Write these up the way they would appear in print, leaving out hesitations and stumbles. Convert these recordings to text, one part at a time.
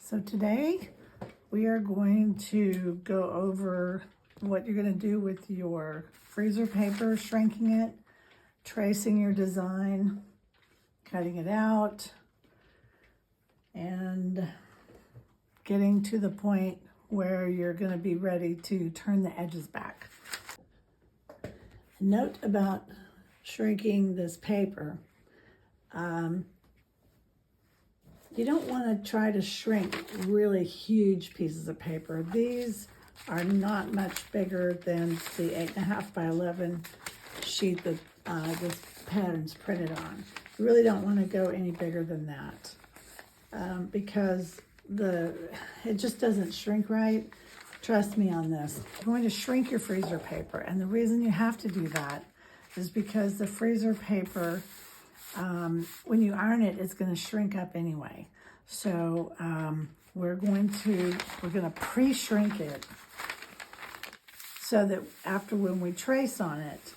So today we are going to go over what you're going to do with your freezer paper, shrinking it, tracing your design, cutting it out, and getting to the point where you're going to be ready to turn the edges back. Note about shrinking this paper. You don't want to try to shrink really huge pieces of paper. These are not much bigger than the 8.5 by 11 sheet that this pattern's printed on. You really don't want to go any bigger than that because it just doesn't shrink right. Trust me on this. You're going to shrink your freezer paper, and the reason you have to do that is because the freezer paper, when you iron it, it's going to shrink up anyway. So we're going to pre-shrink it so that after when we trace on it,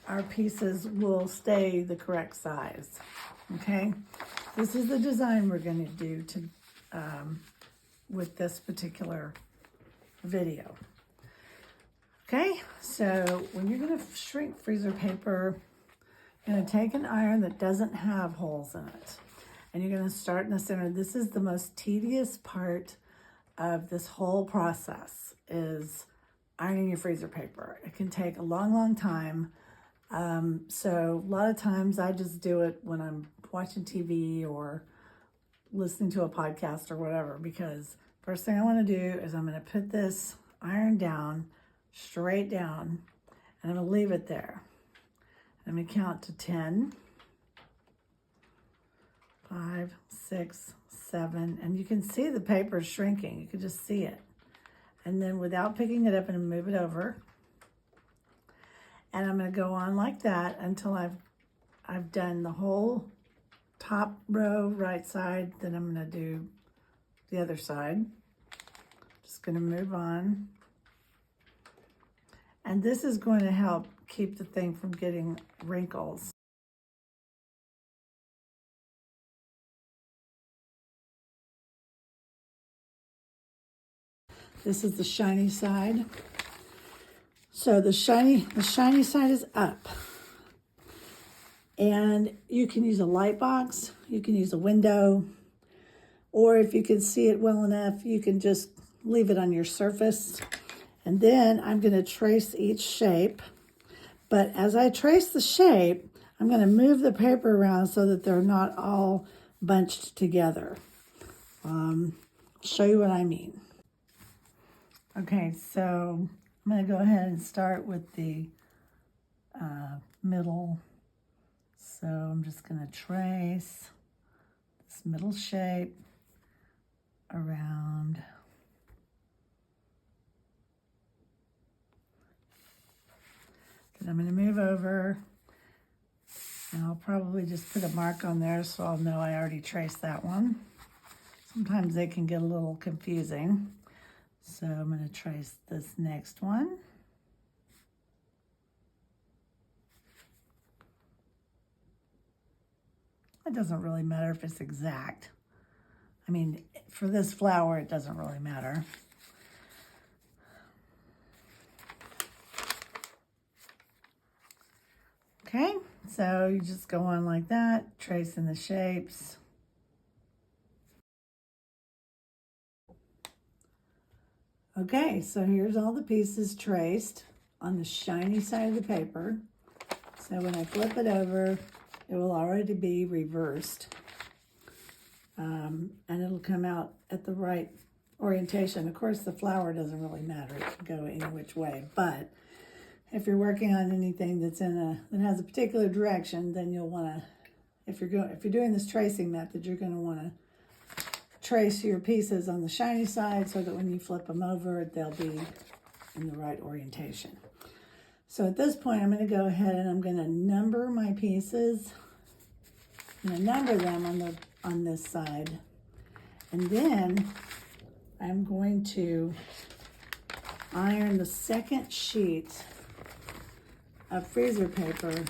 our pieces will stay the correct size. Okay, this is the design we're going to do with this particular video. Okay, so when you're going to shrink freezer paper, you're going to take an iron that doesn't have holes in it, and you're going to start in the center. This is the most tedious part of this whole process, is ironing your freezer paper. It can take a long, long time. So a lot of times I just do it when I'm watching TV or listening to a podcast or whatever, because first thing I want to do is I'm going to put this iron down, straight down, and I'm going to leave it there. I'm going to count to 10, 5, 6, 7, and you can see the paper is shrinking. You can just see it. And then without picking it up, I'm going to move it over. And I'm going to go on like that until I've done the whole top row, right side. Then I'm going to do the other side. Just going to move on. And this is going to help keep the thing from getting wrinkles. This is the shiny side. So the shiny side is up. And you can use a light box, you can use a window, or if you can see it well enough, you can just leave it on your surface. And then I'm going to trace each shape. But as I trace the shape, I'm going to move the paper around so that they're not all bunched together. I'll show you what I mean. Okay, so I'm going to go ahead and start with the middle. So I'm just going to trace this middle shape around. Then I'm going to move over, and I'll probably just put a mark on there so I'll know I already traced that one. Sometimes they can get a little confusing. So I'm going to trace this next one. It doesn't really matter if it's exact. I mean, for this flower, it doesn't really matter. Okay, so you just go on like that, tracing the shapes. Okay, so here's all the pieces traced on the shiny side of the paper. So when I flip it over, it will already be reversed. And it'll come out at the right orientation. Of course, the flower doesn't really matter. It can go any which way. But if you're working on anything that has a particular direction, then you'll want to, if you're doing this tracing method, you're going to want to trace your pieces on the shiny side so that when you flip them over, they'll be in the right orientation. So at this point, I'm going to go ahead and I'm going to number my pieces. I'm going to number them on this side. And then I'm going to iron the second sheet of freezer paper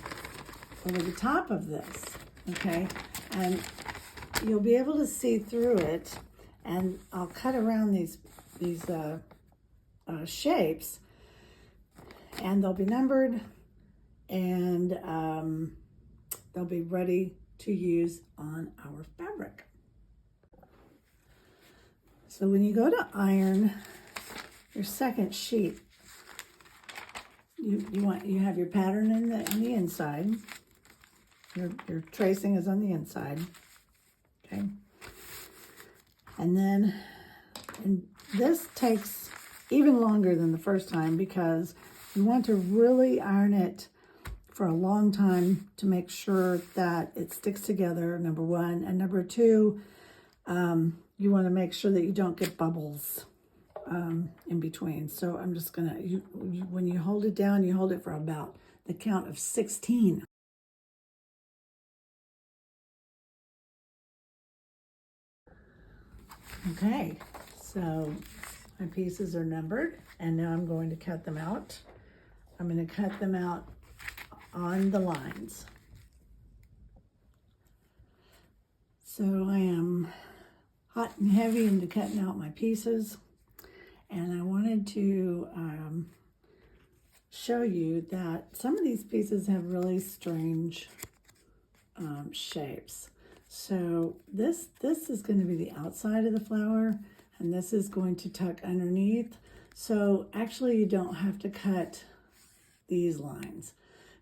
over the top of this, okay? And you'll be able to see through it, and I'll cut around these shapes, and they'll be numbered, and they'll be ready to use on our fabric. So when you go to iron your second sheet, you have your pattern on the inside. Your tracing is on the inside. Okay. And this takes even longer than the first time because you want to really iron it for a long time to make sure that it sticks together, number one. And number two, you want to make sure that you don't get bubbles in between. So I'm just gonna, when you hold it down, you hold it for about the count of 16. Okay, so my pieces are numbered, and now I'm going to cut them out. I'm going to cut them out on the lines. So I am hot and heavy into cutting out my pieces, and I wanted to show you that some of these pieces have really strange shapes. So this is going to be the outside of the flower, and this is going to tuck underneath. So actually you don't have to cut these lines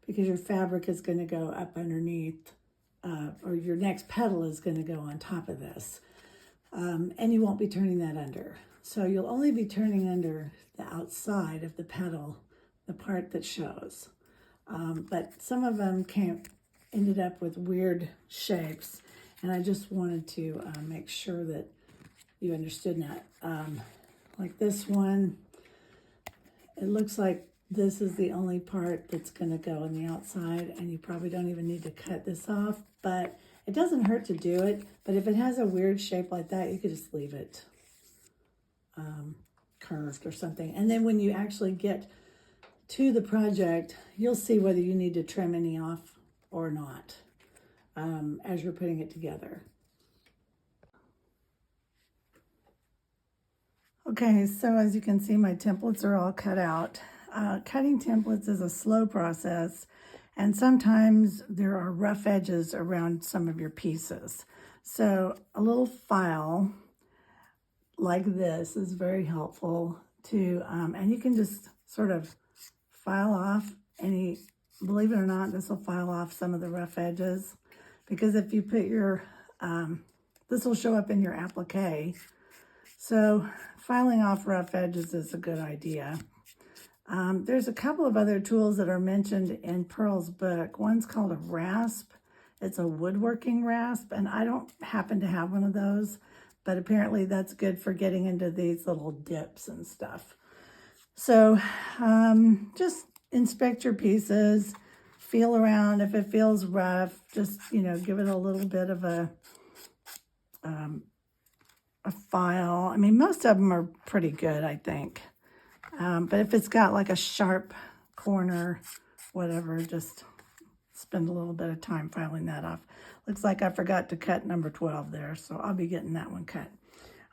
because your fabric is going to go up underneath, or your next petal is going to go on top of this. And you won't be turning that under. So you'll only be turning under the outside of the petal, the part that shows. But some of them ended up with weird shapes, and I just wanted to make sure that you understood that. Like this one, it looks like this is the only part that's going to go on the outside, and you probably don't even need to cut this off, but it doesn't hurt to do it. But if it has a weird shape like that, you could just leave it curved or something. And then when you actually get to the project, you'll see whether you need to trim any off or not as you're putting it together. Okay, so as you can see, my templates are all cut out. Cutting templates is a slow process, and sometimes there are rough edges around some of your pieces. So a little file like this is very helpful to, and you can just sort of file off any, believe it or not, this will file off some of the rough edges, because if you put your, this will show up in your applique. So filing off rough edges is a good idea. There's a couple of other tools that are mentioned in Pearl's book. One's called a rasp. It's a woodworking rasp, and I don't happen to have one of those, but apparently that's good for getting into these little dips and stuff. So just inspect your pieces, feel around. If it feels rough, just, give it a little bit of a file. I mean, most of them are pretty good, I think. But if it's got like a sharp corner, whatever, just spend a little bit of time filing that off. Looks like I forgot to cut number 12 there, so I'll be getting that one cut.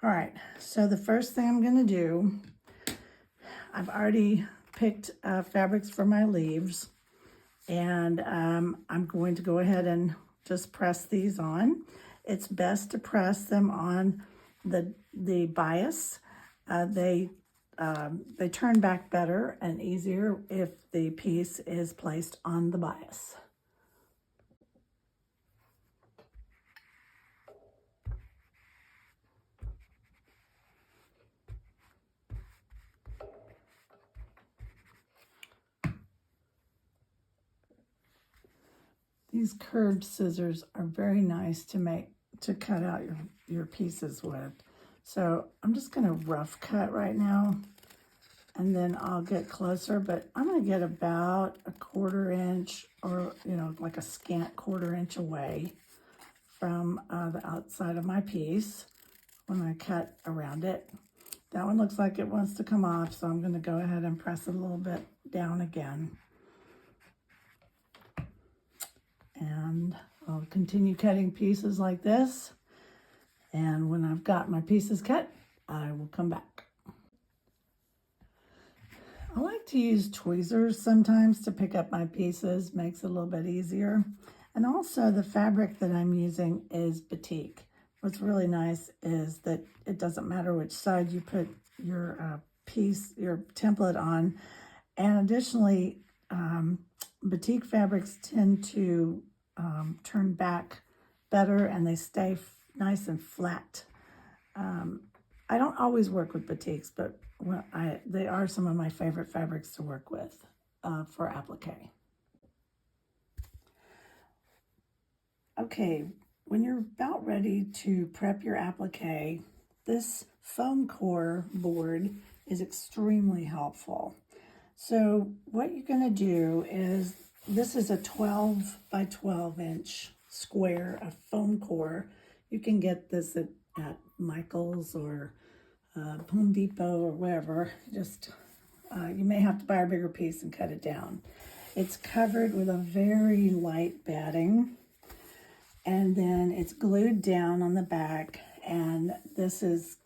All right, so the first thing I'm going to do, I've already picked fabrics for my leaves, and I'm going to go ahead and just press these on. It's best to press them on the bias. They turn back better and easier if the piece is placed on the bias. These curved scissors are very nice to cut out your pieces with. So I'm just going to rough cut right now, and then I'll get closer, but I'm going to get about a 1/4 inch, or like a scant 1/4 inch away from the outside of my piece when I cut around it. That one looks like it wants to come off, so I'm going to go ahead and press it a little bit down again. And I'll continue cutting pieces like this. And when I've got my pieces cut, I will come back. I like to use tweezers sometimes to pick up my pieces, makes it a little bit easier. And also the fabric that I'm using is Applique. What's really nice is that it doesn't matter which side you put your your template on. And additionally, Applique fabrics tend to turn back better and they stay nice and flat. I don't always work with batiks, but they are some of my favorite fabrics to work with for applique. Okay, when you're about ready to prep your applique, this foam core board is extremely helpful. So what you're going to do is, this is a 12 by 12 inch square of foam core. You can get this at Michael's or Home Depot or wherever. Just you may have to buy a bigger piece and cut it down. It's covered with a very light batting, and then it's glued down on the back, and this is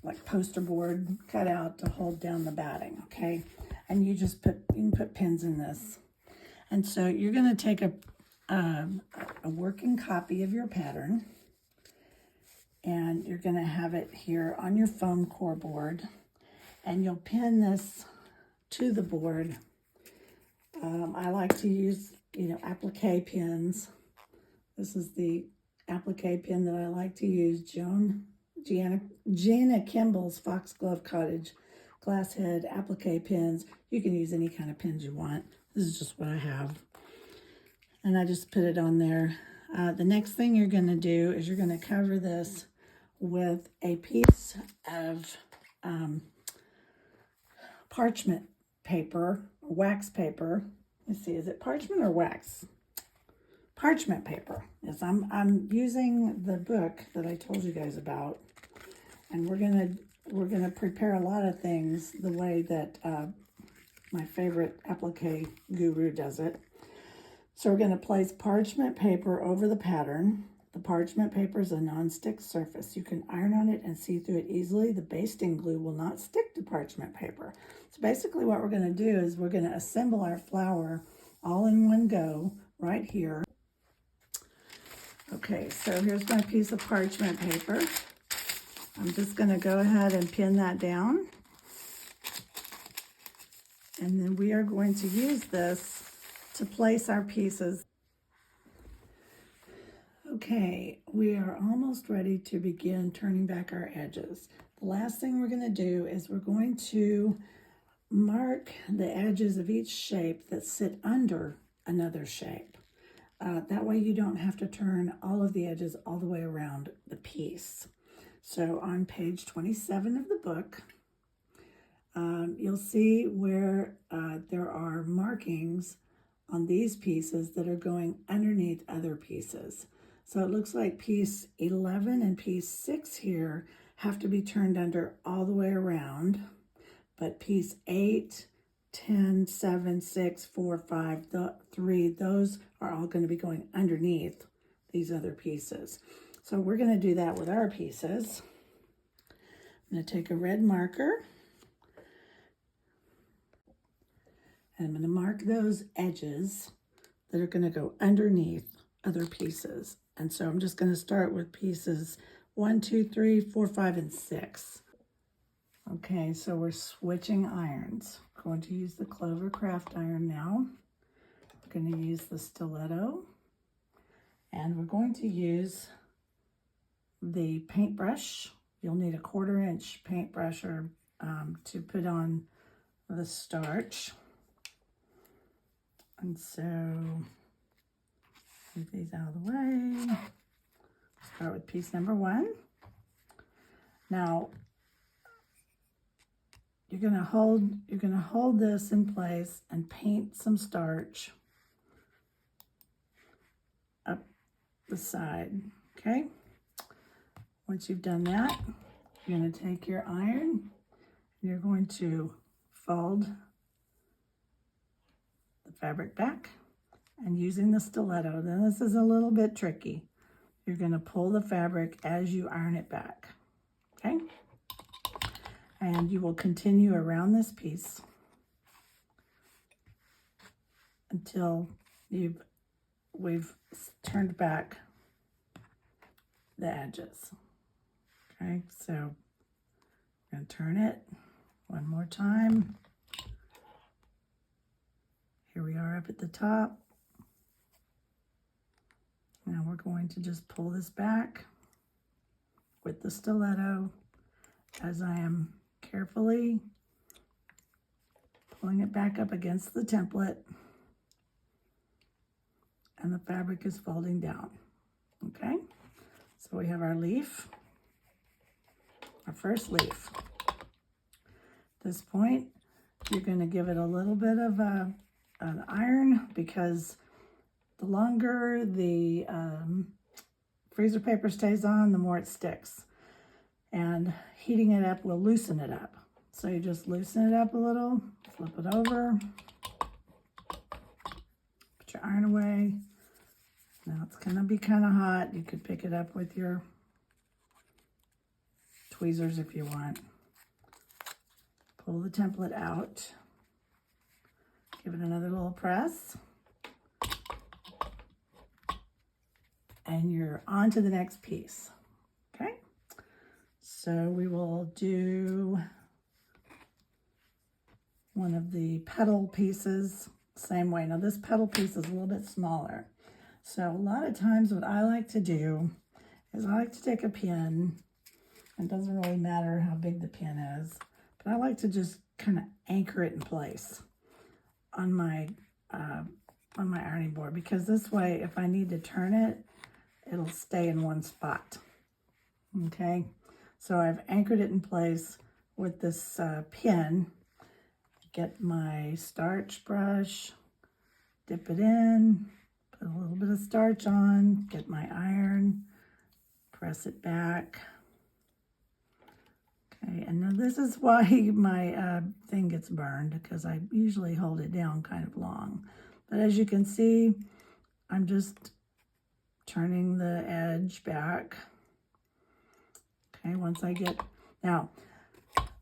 like poster board cut out to hold down the batting, okay? And you can put pins in this. And so you're going to take a working copy of your pattern, and you're going to have it here on your foam core board, and you'll pin this to the board. I like to use, applique pins. This is the applique pin that I like to use, Jana Kimball's Foxglove Cottage glass head applique pins. You can use any kind of pins you want. This is just what I have. And I just put it on there. The next thing you're going to do is you're going to cover this with a piece of parchment paper, wax paper. Let's see, is it parchment or wax? Parchment paper. Yes, I'm using the book that I told you guys about, and we're gonna prepare a lot of things the way that my favorite applique guru does it. So we're going to place parchment paper over the pattern. The parchment paper is a non-stick surface. You can iron on it and see through it easily. The basting glue will not stick to parchment paper. So basically what we're going to do is we're going to assemble our flower all in one go right here. Okay, so here's my piece of parchment paper. I'm just going to go ahead and pin that down. And then we are going to use this to place our pieces. Okay, we are almost ready to begin turning back our edges. The last thing we're going to do is we're going to mark the edges of each shape that sit under another shape. That way you don't have to turn all of the edges all the way around the piece. So on page 27 of the book, you'll see where there are markings on these pieces that are going underneath other pieces. So it looks like piece 11 and piece 6 here have to be turned under all the way around, but piece 8, 10, 7, 6, 4, 5, 3, those are all going to be going underneath these other pieces. So we're going to do that with our pieces. I'm going to take a red marker, and I'm going to mark those edges that are going to go underneath other pieces. And so I'm just going to start with pieces 1, 2, 3, 4, 5, and 6. Okay, so we're switching irons. I'm going to use the Clover craft iron now. I'm going to use the stiletto. And we're going to use the paintbrush. You'll need a 1/4 inch paintbrush to put on the starch. And so, move these out of the way. Start with piece number 1. Now, you're gonna hold this in place and paint some starch up the side, okay? Once you've done that, you're gonna take your iron and you're going to fold the fabric back, and using the stiletto. Then this is a little bit tricky, you're going to pull the fabric as you iron it back, okay? And you will continue around this piece until we've turned back the edges, okay? So I'm going to turn it one more time. Here we are up at the top. Now we're going to just pull this back with the stiletto as I am carefully pulling it back up against the template, and the fabric is folding down, okay? So we have our leaf, our first leaf. At this point, you're going to give it a little bit of an iron, because the longer the freezer paper stays on, the more it sticks. And heating it up will loosen it up. So you just loosen it up a little, flip it over, put your iron away. Now it's gonna be kind of hot. You could pick it up with your tweezers if you want. Pull the template out. Give it another little press. And you're on to the next piece, okay? So we will do one of the petal pieces, same way. Now this petal piece is a little bit smaller. So a lot of times what I like to do is I like to take a pin. It doesn't really matter how big the pin is, but I like to just kind of anchor it in place on my ironing board, because this way, if I need to turn it, it'll stay in one spot, okay? So I've anchored it in place with this pin. Get my starch brush, dip it in, put a little bit of starch on, get my iron, press it back. Okay, and now this is why my thing gets burned, because I usually hold it down kind of long. But as you can see, I'm just turning the edge back. Okay, once I get, now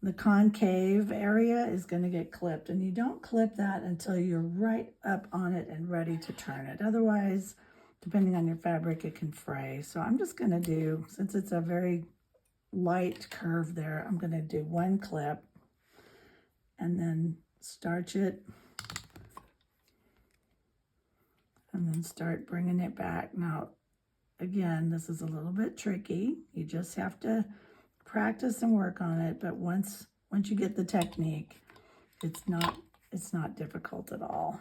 the concave area is going to get clipped, and you don't clip that until you're right up on it and ready to turn it. Otherwise, depending on your fabric, it can fray. So I'm just going to do, since it's a very light curve there, I'm going to do one clip and then starch it, and then start bringing it back. Now, again, this is a little bit tricky. You just have to practice and work on it. But once you get the technique, it's not difficult at all.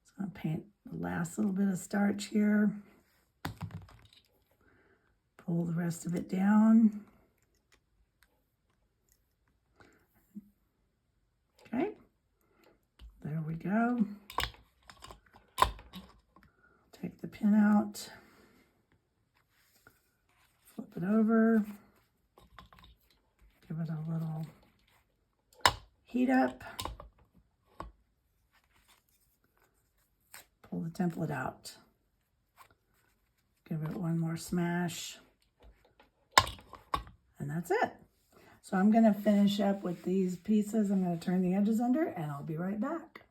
So I'm going to paint the last little bit of starch here. Pull the rest of it down. Okay, there we go. Take the pin out. Flip it over. Give it a little heat up. Pull the template out. Give it one more smash. And that's it. So I'm going to finish up with these pieces. I'm going to turn the edges under, and I'll be right back.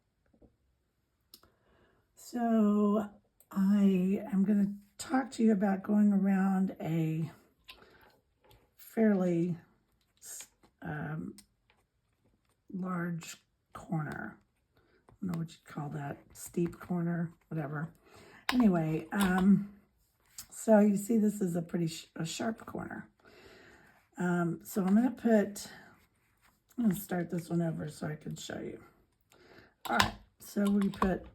So I am going to talk to you about going around a fairly large corner. I don't know what you'd call that, steep corner, whatever. Anyway, so you see this is a pretty sharp corner. So I'm going to start this one over so I can show you. All right, so we put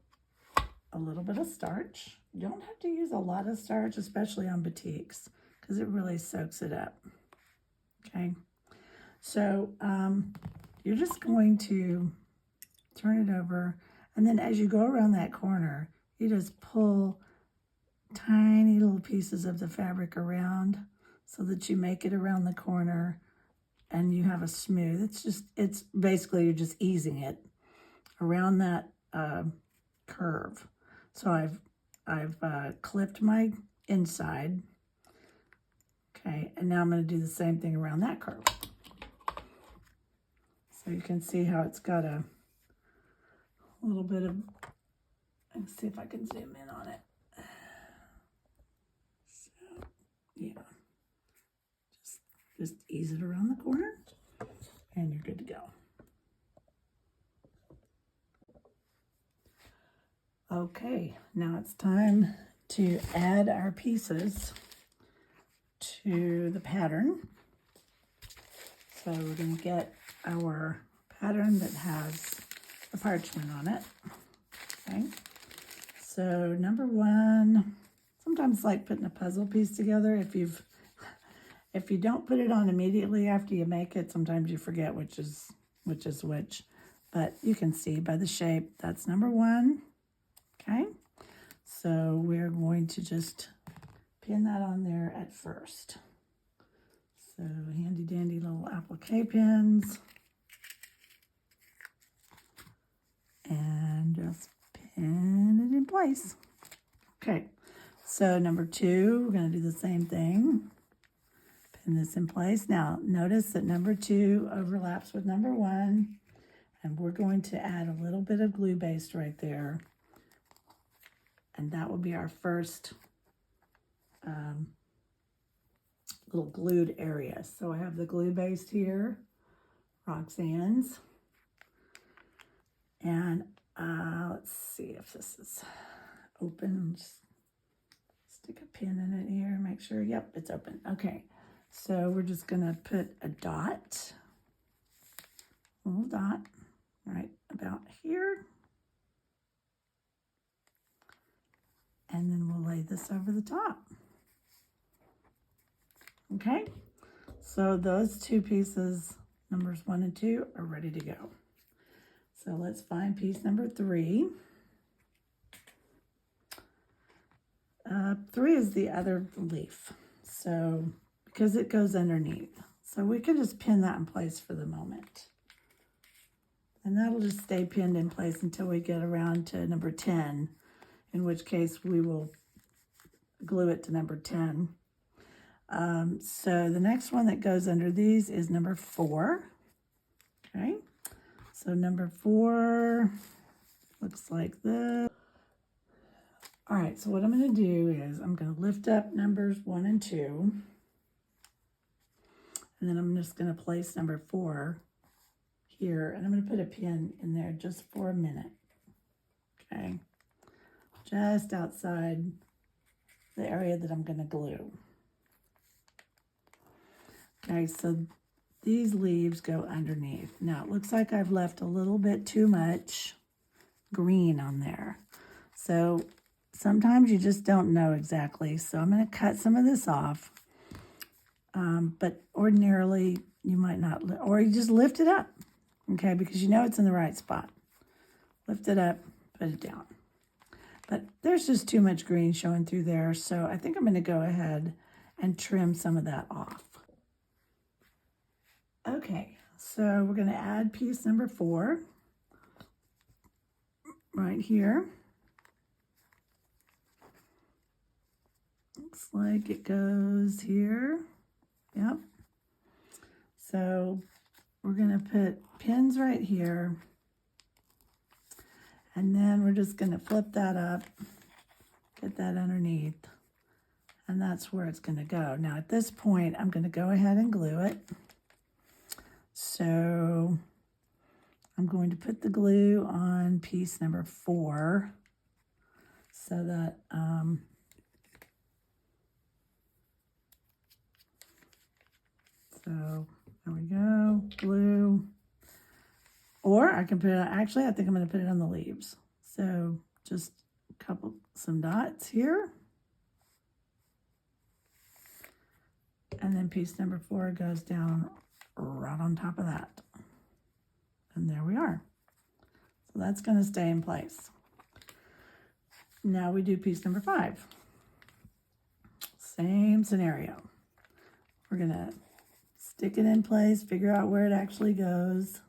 a little bit of starch. You don't have to use a lot of starch, especially on batiks, because it really soaks it up. Okay, so you're just going to turn it over, and then as you go around that corner, you just pull tiny little pieces of the fabric around so that you make it around the corner and you have a smooth. It's basically you're just easing it around that curve. So I've clipped my inside, Okay, and now I'm going to do the same thing around that curve. So you can see how it's got a little bit of, let's see if I can zoom in on it. So, yeah. Just ease it around the corner and you're good to go. Okay, now it's time to add our pieces to the pattern. So we're going to get our pattern that has the parchment on it. Okay, so number one, sometimes it's like putting a puzzle piece together. If you don't put it on immediately after you make it, sometimes you forget which is which. But you can see by the shape, that's number one. Okay, so we're going to just pin that on there at first. So handy dandy little applique pins. And just pin it in place. Okay, so number two, we're going to do the same thing. Pin this in place. Now, notice that number two overlaps with number one, and we're going to add a little bit of glue base right there. And that will be our first little glued area. So I have the glue base here, Roxanne's. And let's see if this is open. Just stick a pin in it here, make sure, yep, it's open. Okay, so we're just gonna put a dot, a little dot, right about here. And then we'll lay this over the top. Okay, so those two pieces, numbers 1 and 2, are ready to go. So let's find piece number 3. 3 is the other leaf, so because it goes underneath. So we can just pin that in place for the moment. And that'll just stay pinned in place until we get around to number 10, in which case we will glue it to number 10. So the next one that goes under these is number 4. Okay, so number 4 looks like this. All right, so what I'm going to do is I'm going to lift up numbers 1 and 2, and then I'm just going to place number 4 here, and I'm going to put a pin in there just for a minute. Okay, just outside the area that I'm going to glue. Okay, so these leaves go underneath. Now it looks like I've left a little bit too much green on there. So sometimes you just don't know exactly. So I'm going to cut some of this off. But ordinarily you might not, or you just lift it up. Okay, because you know it's in the right spot. Lift it up, put it down. But there's just too much green showing through there. So I think I'm going to go ahead and trim some of that off. Okay, so we're going to add piece number 4 right here. Looks like it goes here. Yep. So we're going to put pins right here. And then we're just going to flip that up, get that underneath. And that's where it's going to go. Now at this point, I'm going to go ahead and glue it. So I'm going to put the glue on piece number 4 so that so there we go, glue. Or I can put it, actually I think I'm going to put it on the leaves. So just some dots here. And then piece number 4 goes down right on top of that. And there we are. So that's going to stay in place. Now we do piece number 5. Same scenario. We're going to stick it in place, figure out where it actually goes.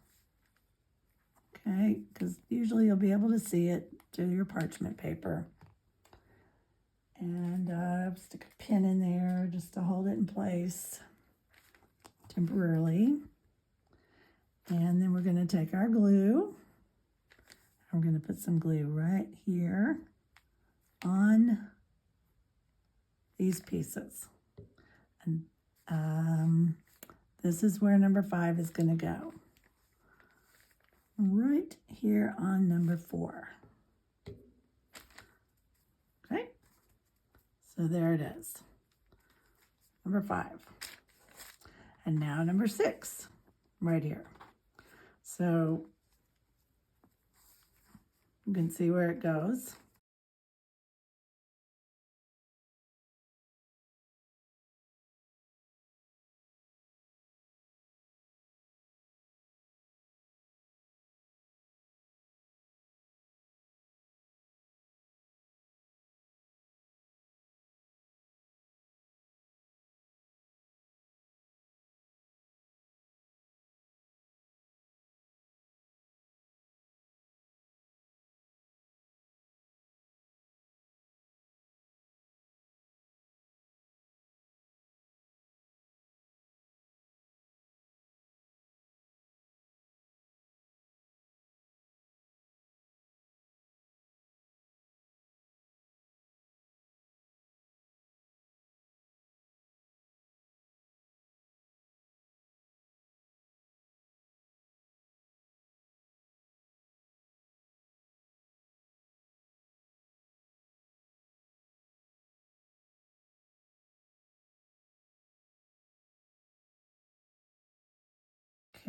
Okay, because usually you'll be able to see it through your parchment paper. And stick a pin in there just to hold it in place temporarily. And then we're going to take our glue. We're going to put some glue right here on these pieces. And this is where number 5 is going to go. Right here on number 4. Okay, so there it is. Number 5. And now number 6, right here. So you can see where it goes.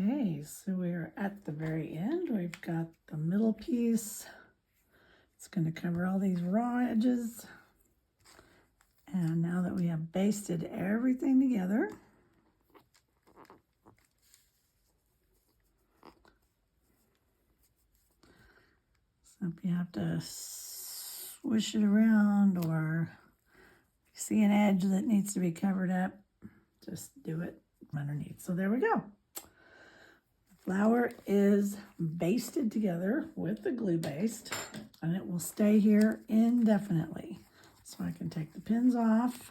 Okay, so we're at the very end. We've got the middle piece. It's going to cover all these raw edges. And now that we have basted everything together, so if you have to swish it around or see an edge that needs to be covered up, just do it underneath. So there we go. Flour is basted together with the glue baste, and it will stay here indefinitely. So I can take the pins off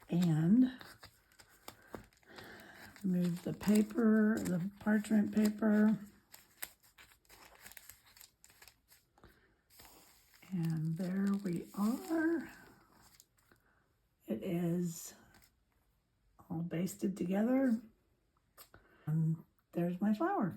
and remove the paper, the parchment paper. And there we are. It is all basted together. And there's my flour.